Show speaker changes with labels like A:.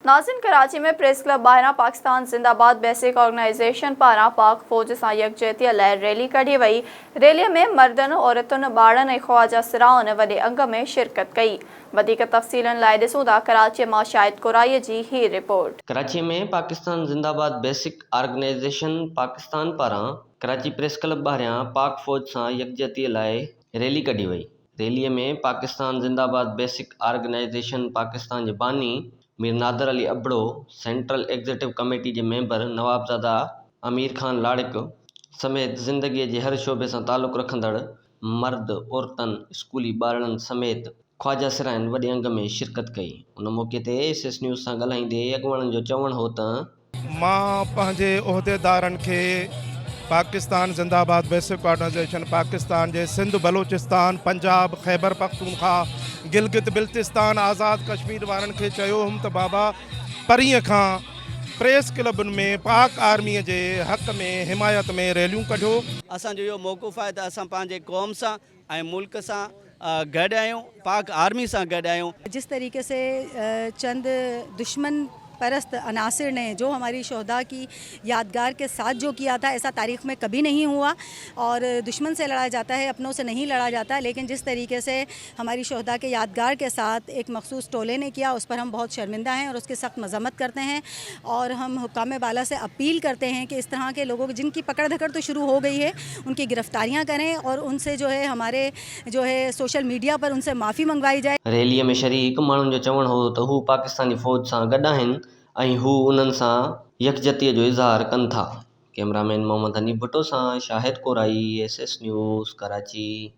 A: नाज़िन कराची में press club ॿाहिरां पाकिस्तान ज़िंदाबाद बेसिक ऑर्गेनाइज़ेशन पारां पाक फ़ौज सां यकजहतीअ लाइ रैली कढी वई। रैलीअ में मर्दनि, औरतुनि, ॿारनि ऐं ख़्वाजा सिराउनि वॾे अंग में शिरकत कई। वधीक तफ़सीलनि लाइ ॾिसूं था कराची मां शाहिद कुराईअ जी ही रिपोर्ट।
B: कराची में पाकिस्तान ज़िंदाबाद बेसिक ऑर्गेनाइज़ेशन पाकिस्तान पारां कराची प्रेस क्लब ॿाहिरां पाक फ़ौज सां यकजहतीअ लाइ रैली कढी वई। रैलीअ में पाकिस्तान ज़िंदाबाद बेसिक ऑर्गेनाइज़ेशन पाकिस्तान जे बानी Mir Nadir Ali Abro, central executive committee जे मेंबर नवाबज़ादा अमीर खान लाड़िक समेत ज़िंदगीअ जे हर शोबे सां ताल्लुक़ रखंदड़ मर्द, औरतनि, स्कूली ॿारनि समेत ख़्वाजा सिराइनि वॾे अंग में शिरकत कई। उन मौक़े ते एस न्यूज़ सां ॻाल्हाईंदे अॻुवाणनि जो चवणु हो त
C: मां पंहिंजे उहिदेदारनि खे पाकिस्तान ज़िंदाबाद बेसिक ऑर्गेनाइज़ेशन पाकिस्तान जे सिंध, बलूचिस्तान, पंजाब, खैबर पख्तूनख्वा, गिलगित बिल्तिस्तान, आज़ाद कश्मीर वारनि खे चयो हुउमि त बाबा परींहं खां प्रेस क्लबुनि में पाक आर्मीअ जे हक़ में हिमायत में रैलियूं कढियो।
D: असांजो इहो मौक़ुफ़ आहे त असां पंहिंजे क़ौम सां ऐं मुल्क सां गॾु आहियूं, पाक आर्मी सां गॾु आहियूं।
E: जिस तरीके से चंद दुश्मन परस्त अनासिर ने जो हमारी शोहदा की यादगार के साथ जो किया था, ऐसा तारीख़ में कभी नहीं हुआ। और दुश्मन से लड़ा जाता है, अपनों से नहीं लड़ा जाता। लेकिन जिस तरीके से हमारी शोहदा के यादगार के साथ एक मखसूस टोले ने किया, उस पर हम बहुत शर्मिंदा हैं और उसकी सख्त मज़म्मत करते हैं। और हम हुक्काम बाला से अपील करते हैं कि इस तरह के लोगों की जिनकी पकड़ धकड़ तो शुरू हो गई है, उनकी गिरफ्तारियाँ करें और उनसे जो है हमारे सोशल मीडिया पर उनसे माफ़ी मंगवाई जाए।
B: रैलीअ में शरीक माण्हुनि जो चवणु हो त हू पाकिस्तानी फ़ौज सां गॾु आहिनि ऐं हू उन्हनि सां यकजहतीअ जो इज़हार कनि था। कैमरामैन मोहम्मद हनीफ भुट्टो सां शाहिद कुराई, एस न्यूज़, कराची।